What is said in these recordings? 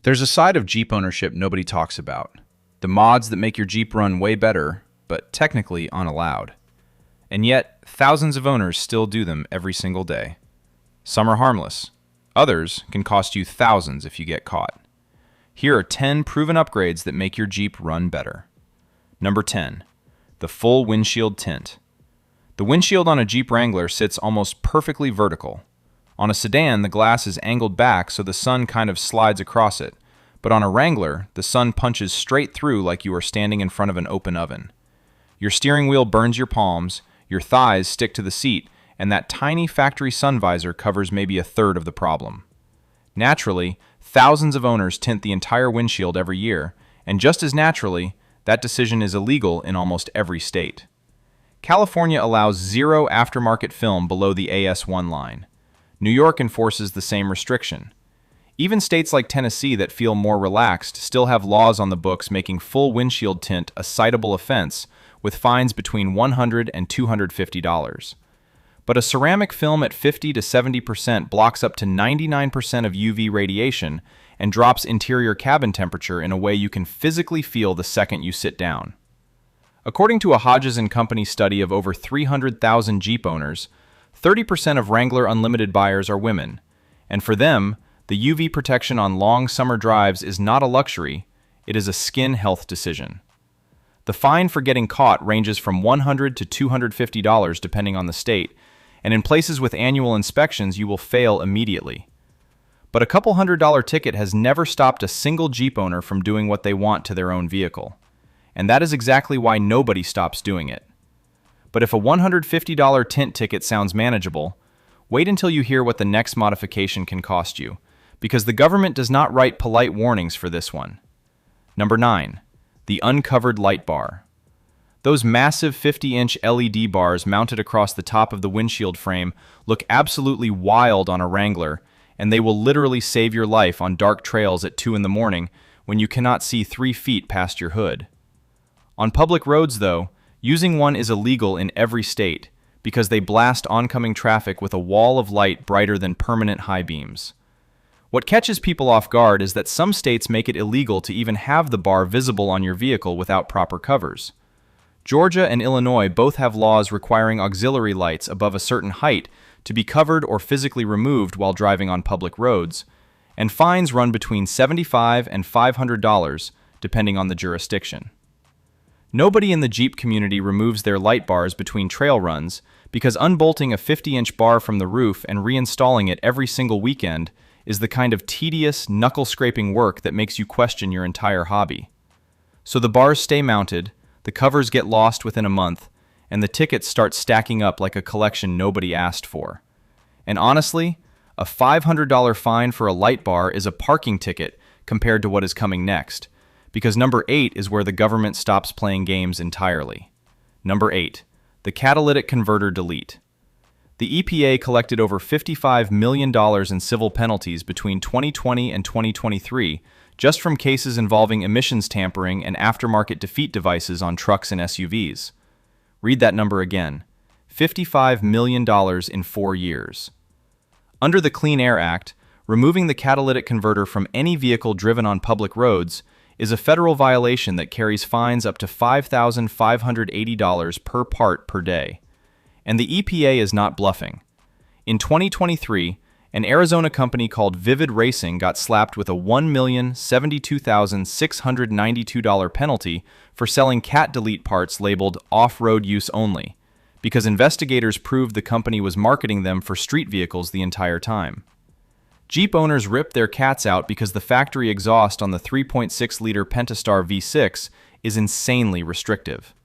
There's a side of Jeep ownership nobody talks about. The mods that make your Jeep run way better, but technically unallowed. And yet, thousands of owners still do them every single day. Some are harmless. Others can cost you thousands if you get caught. Here are 10 proven upgrades that make your Jeep run better. Number 10. The full windshield tint. The windshield on a Jeep Wrangler sits almost perfectly vertical. On a sedan, the glass is angled back so the sun kind of slides across it, but on a Wrangler, the sun punches straight through like you are standing in front of an open oven. Your steering wheel burns your palms, your thighs stick to the seat, and that tiny factory sun visor covers maybe a third of the problem. Naturally, thousands of owners tint the entire windshield every year, and just as naturally, that decision is illegal in almost every state. California allows 0 aftermarket film below the AS1 line. New York enforces the same restriction. Even states like Tennessee that feel more relaxed still have laws on the books making full windshield tint a citable offense, with fines between $100 and $250. But a ceramic film at 50 to 70% blocks up to 99% of UV radiation and drops interior cabin temperature in a way you can physically feel the second you sit down. According to a Hodges & Company study of over 300,000 Jeep owners, 30% of Wrangler Unlimited buyers are women, and for them, the UV protection on long summer drives is not a luxury, it is a skin health decision. The fine for getting caught ranges from $100 to $250 depending on the state, and in places with annual inspections you will fail immediately. But a couple $100 ticket has never stopped a single Jeep owner from doing what they want to their own vehicle, and that is exactly why nobody stops doing it. But if a $150 tint ticket sounds manageable, wait until you hear what the next modification can cost you, because the government does not write polite warnings for this one. Number 9. The uncovered light bar. Those massive 50-inch LED bars mounted across the top of the windshield frame look absolutely wild on a Wrangler, and they will literally save your life on dark trails at 2 in the morning when you cannot see 3 feet past your hood. On public roads, though, using one is illegal in every state because they blast oncoming traffic with a wall of light brighter than permanent high beams. What catches people off guard is that some states make it illegal to even have the bar visible on your vehicle without proper covers. Georgia and Illinois both have laws requiring auxiliary lights above a certain height to be covered or physically removed while driving on public roads, and fines run between $75 and $500 depending on the jurisdiction. Nobody in the Jeep community removes their light bars between trail runs because unbolting a 50-inch bar from the roof and reinstalling it every single weekend is the kind of tedious, knuckle-scraping work that makes you question your entire hobby. So the bars stay mounted, the covers get lost within a month, and the tickets start stacking up like a collection nobody asked for. And honestly, a $500 fine for a light bar is a parking ticket compared to what is coming next, because number 8 is where the government stops playing games entirely. Number 8. The catalytic converter delete. The EPA collected over $55 million in civil penalties between 2020 and 2023 just from cases involving emissions tampering and aftermarket defeat devices on trucks and SUVs. Read that number again. $55 million in 4 years. Under the Clean Air Act, removing the catalytic converter from any vehicle driven on public roads is a federal violation that carries fines up to $5,580 per part per day. And the EPA is not bluffing. In 2023, an Arizona company called Vivid Racing got slapped with a $1,072,692 penalty for selling cat delete parts labeled off-road use only, because investigators proved the company was marketing them for street vehicles the entire time. Jeep owners ripped their cats out because the factory exhaust on the 3.6-liter Pentastar V6 is insanely restrictive.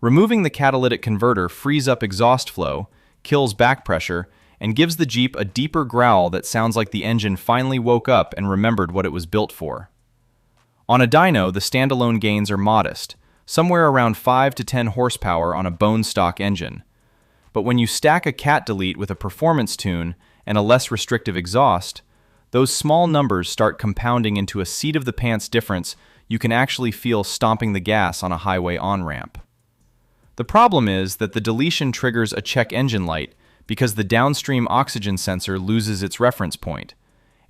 Removing the catalytic converter frees up exhaust flow, kills back pressure, and gives the Jeep a deeper growl that sounds like the engine finally woke up and remembered what it was built for. On a dyno, the standalone gains are modest, somewhere around 5 to 10 horsepower on a bone stock engine. But when you stack a cat delete with a performance tune and a less restrictive exhaust, those small numbers start compounding into a seat-of-the-pants difference you can actually feel stomping the gas on a highway on-ramp. The problem is that the deletion triggers a check engine light because the downstream oxygen sensor loses its reference point,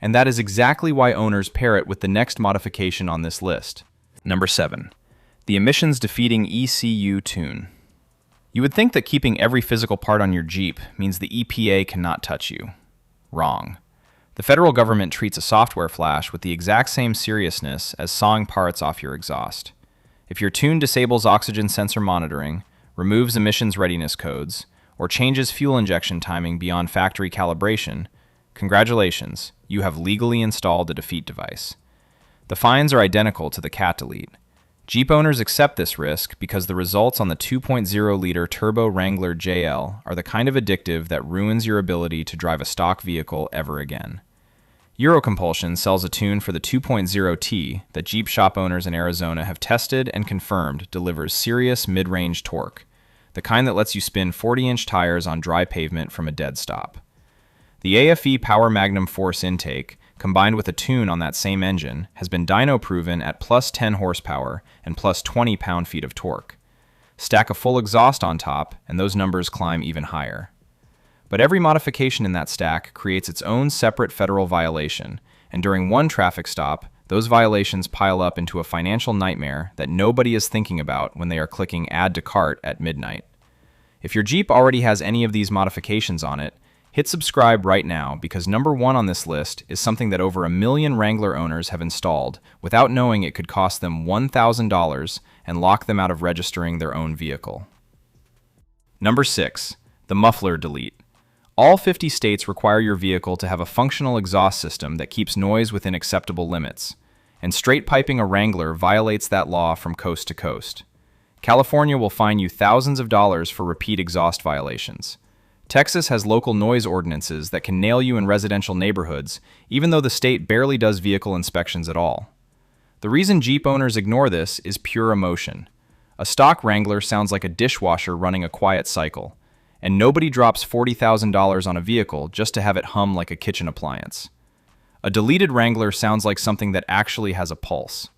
And that is exactly why owners pair it with the next modification on this list. Number 7. The emissions-defeating ECU tune. You would think that keeping every physical part on your Jeep means the EPA cannot touch you. Wrong. The federal government treats a software flash with the exact same seriousness as sawing parts off your exhaust. If your tune disables oxygen sensor monitoring, removes emissions readiness codes, or changes fuel injection timing beyond factory calibration, congratulations, you have legally installed a defeat device. The fines are identical to the Catalytic. Jeep owners accept this risk because the results on the 2.0-liter turbo Wrangler JL are the kind of addictive that ruins your ability to drive a stock vehicle ever again. Eurocompulsion sells a tune for the 2.0T that Jeep shop owners in Arizona have tested and confirmed delivers serious mid-range torque, the kind that lets you spin 40-inch tires on dry pavement from a dead stop. The AFE Power Magnum Force intake, combined with a tune on that same engine, has been dyno-proven at plus 10 horsepower and plus 20 pound-feet of torque. Stack a full exhaust on top, and those numbers climb even higher. But every modification in that stack creates its own separate federal violation, and during one traffic stop, those violations pile up into a financial nightmare that nobody is thinking about when they are clicking Add to Cart at midnight. If your Jeep already has any of these modifications on it, hit subscribe right now because number 1 on this list is something that over 1 million Wrangler owners have installed without knowing it could cost them $1,000 and lock them out of registering their own vehicle. Number 6. The Muffler delete. All 50 states require your vehicle to have a functional exhaust system that keeps noise within acceptable limits, and straight piping a Wrangler violates that law from coast to coast. California will fine you thousands of dollars for repeat exhaust violations. Texas has local noise ordinances that can nail you in residential neighborhoods, even though the state barely does vehicle inspections at all. The reason Jeep owners ignore this is pure emotion. A stock Wrangler sounds like a dishwasher running a quiet cycle, and nobody drops $40,000 on a vehicle just to have it hum like a kitchen appliance. A deleted Wrangler sounds like something that actually has a pulse.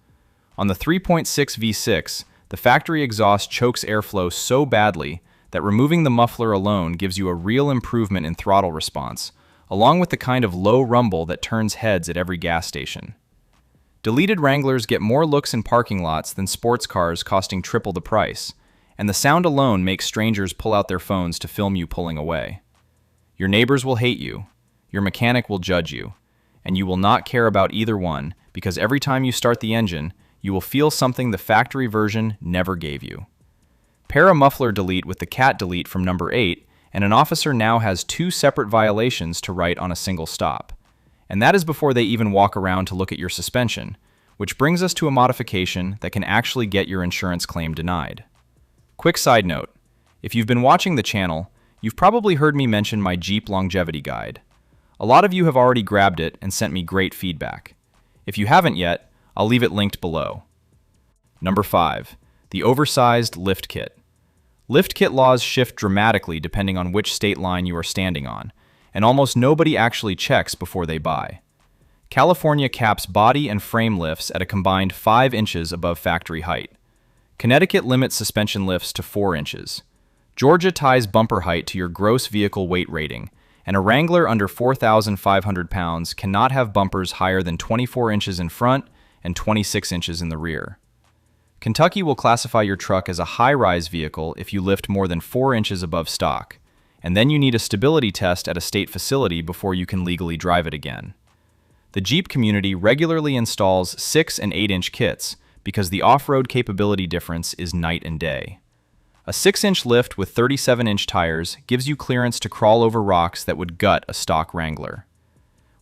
On the 3.6 V6, the factory exhaust chokes airflow so badly that removing the muffler alone gives you a real improvement in throttle response, along with the kind of low rumble that turns heads at every gas station. Deleted Wranglers get more looks in parking lots than sports cars costing triple the price, and the sound alone makes strangers pull out their phones to film you pulling away. Your neighbors will hate you, your mechanic will judge you, and you will not care about either one because every time you start the engine, you will feel something the factory version never gave you. Pair a muffler delete with the cat delete from number 8, and an officer now has 2 separate violations to write on a single stop. And that is before they even walk around to look at your suspension, which brings us to a modification that can actually get your insurance claim denied. Quick side note, if you've been watching the channel, you've probably heard me mention my Jeep longevity guide. A lot of you have already grabbed it and sent me great feedback. If you haven't yet, I'll leave it linked below. Number 5. The Oversized Lift Kit. Lift kit laws shift dramatically depending on which state line you are standing on, and almost nobody actually checks before they buy. California caps body and frame lifts at a combined 5 inches above factory height. Connecticut limits suspension lifts to 4 inches. Georgia ties bumper height to your gross vehicle weight rating, and a Wrangler under 4,500 pounds cannot have bumpers higher than 24 inches in front and 26 inches in the rear. Kentucky will classify your truck as a high-rise vehicle if you lift more than 4 inches above stock, and then you need a stability test at a state facility before you can legally drive it again. The Jeep community regularly installs 6 and 8-inch kits because the off-road capability difference is night and day. A 6-inch lift with 37-inch tires gives you clearance to crawl over rocks that would gut a stock Wrangler.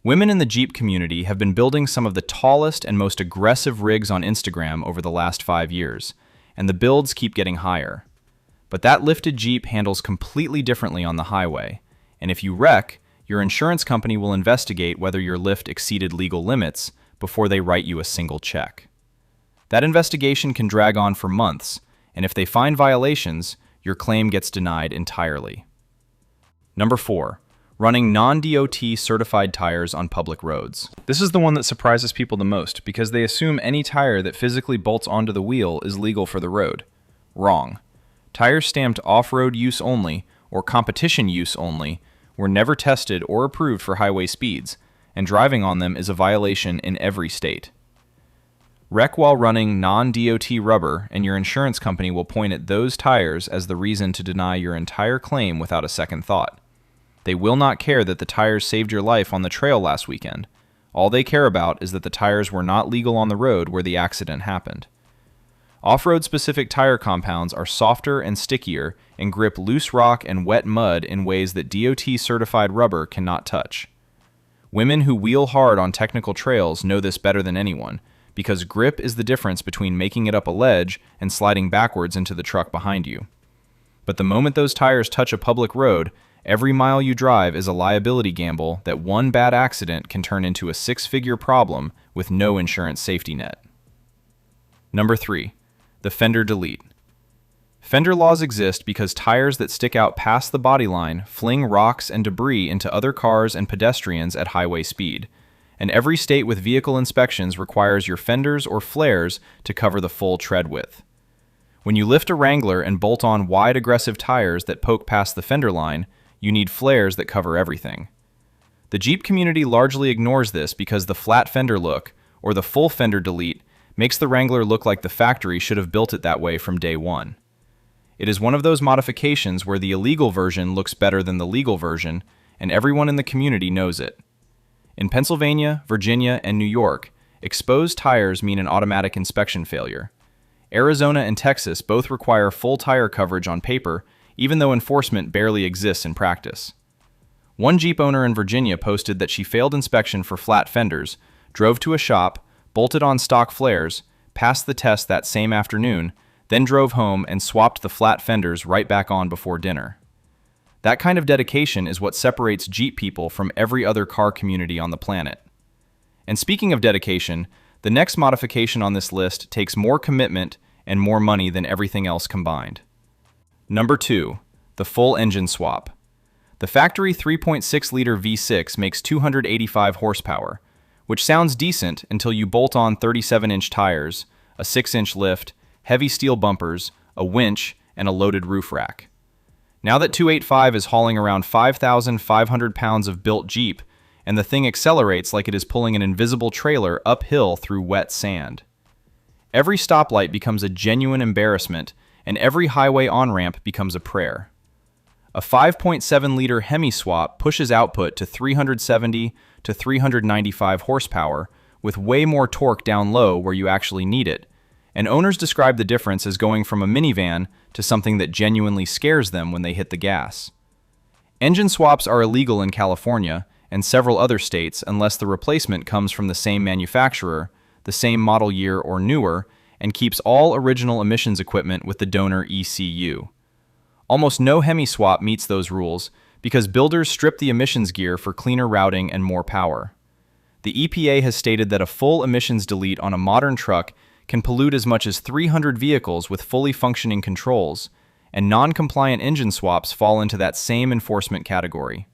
Women in the Jeep community have been building some of the tallest and most aggressive rigs on Instagram over the last 5 years, and the builds keep getting higher. But that lifted Jeep handles completely differently on the highway, and if you wreck, your insurance company will investigate whether your lift exceeded legal limits before they write you a single check. That investigation can drag on for months, and if they find violations, your claim gets denied entirely. Number 4. Running non-DOT certified tires on public roads. This is the one that surprises people the most because they assume any tire that physically bolts onto the wheel is legal for the road. Wrong. Tires stamped off-road use only or competition use only were never tested or approved for highway speeds and driving on them is a violation in every state. Wreck while running non-DOT rubber, and your insurance company will point at those tires as the reason to deny your entire claim without a second thought. They will not care that the tires saved your life on the trail last weekend. All they care about is that the tires were not legal on the road where the accident happened. Off-road specific tire compounds are softer and stickier and grip loose rock and wet mud in ways that DOT certified rubber cannot touch. Women who wheel hard on technical trails know this better than anyone, because grip is the difference between making it up a ledge and sliding backwards into the truck behind you. But the moment those tires touch a public road, every mile you drive is a liability gamble that one bad accident can turn into a six-figure problem with no insurance safety net. Number 3. The Fender delete. Fender laws exist because tires that stick out past the body line fling rocks and debris into other cars and pedestrians at highway speed, and every state with vehicle inspections requires your fenders or flares to cover the full tread width. When you lift a Wrangler and bolt on wide aggressive tires that poke past the fender line, you need flares that cover everything. The Jeep community largely ignores this because the flat fender look, or the full fender delete, makes the Wrangler look like the factory should have built it that way from day one. It is one of those modifications where the illegal version looks better than the legal version, and everyone in the community knows it. In Pennsylvania, Virginia, and New York, exposed tires mean an automatic inspection failure. Arizona and Texas both require full tire coverage on paper, even though enforcement barely exists in practice. One Jeep owner in Virginia posted that she failed inspection for flat fenders, drove to a shop, bolted on stock flares, passed the test that same afternoon, then drove home and swapped the flat fenders right back on before dinner. That kind of dedication is what separates Jeep people from every other car community on the planet. And speaking of dedication, the next modification on this list takes more commitment and more money than everything else combined. Number 2. The full engine swap. The factory 3.6-liter V6 makes 285 horsepower, which sounds decent until you bolt on 37-inch tires, a 6-inch lift, heavy steel bumpers, a winch, and a loaded roof rack. Now that 285 is hauling around 5,500 pounds of built Jeep, and the thing accelerates like it is pulling an invisible trailer uphill through wet sand. Every stoplight becomes a genuine embarrassment, and every highway on-ramp becomes a prayer. A 5.7-liter Hemi swap pushes output to 370 to 395 horsepower, with way more torque down low where you actually need it, and owners describe the difference as going from a minivan to something that genuinely scares them when they hit the gas. Engine swaps are illegal in California and several other states unless the replacement comes from the same manufacturer, the same model year or newer, and keeps all original emissions equipment with the donor ECU. Almost no Hemi swap meets those rules because builders strip the emissions gear for cleaner routing and more power. The EPA has stated that a full emissions delete on a modern truck can pollute as much as 300 vehicles with fully functioning controls, and non-compliant engine swaps fall into that same enforcement category.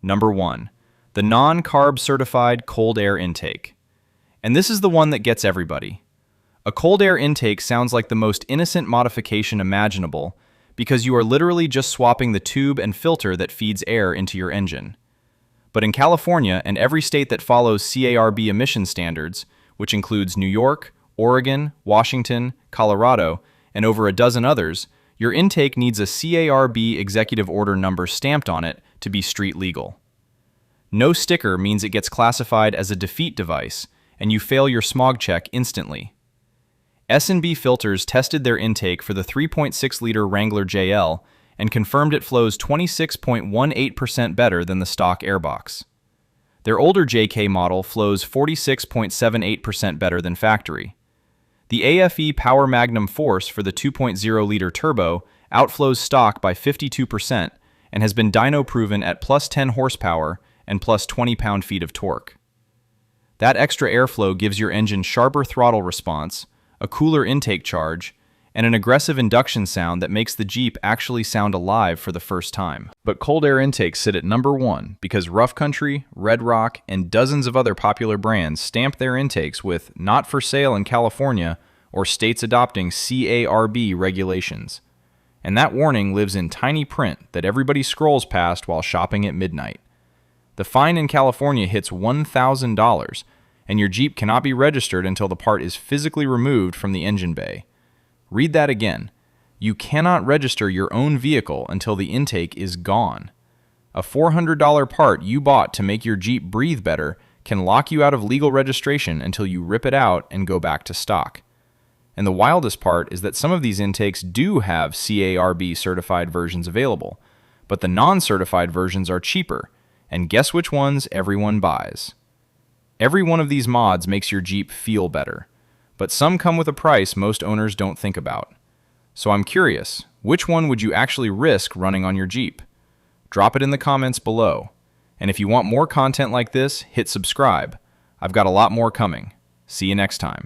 Number 1. The non-carb certified cold air intake. And this is the one that gets everybody. A cold air intake sounds like the most innocent modification imaginable because you are literally just swapping the tube and filter that feeds air into your engine. But in California and every state that follows CARB emission standards, which includes New York, Oregon, Washington, Colorado, and over a dozen others, your intake needs a CARB executive order number stamped on it to be street legal. No sticker means it gets classified as a defeat device, and you fail your smog check instantly. S&B Filters tested their intake for the 3.6-liter Wrangler JL and confirmed it flows 26.18% better than the stock airbox. Their older JK model flows 46.78% better than factory. The AFE Power Magnum Force for the 2.0-liter turbo outflows stock by 52% and has been dyno-proven at plus 10 horsepower and plus 20 pound-feet of torque. That extra airflow gives your engine sharper throttle response, a cooler intake charge, and an aggressive induction sound that makes the Jeep actually sound alive for the first time. But cold air intakes sit at number 1 because Rough Country, Red Rock, and dozens of other popular brands stamp their intakes with "not for sale in California" or states adopting CARB regulations. And that warning lives in tiny print that everybody scrolls past while shopping at midnight. The fine in California hits $1,000, and your Jeep cannot be registered until the part is physically removed from the engine bay. Read that again. You cannot register your own vehicle until the intake is gone. A $400 part you bought to make your Jeep breathe better can lock you out of legal registration until you rip it out and go back to stock. And the wildest part is that some of these intakes do have CARB certified versions available, but the non-certified versions are cheaper, and guess which ones everyone buys? Every one of these mods makes your Jeep feel better, but some come with a price most owners don't think about. So I'm curious, which one would you actually risk running on your Jeep? Drop it in the comments below. And if you want more content like this, hit subscribe. I've got a lot more coming. See you next time.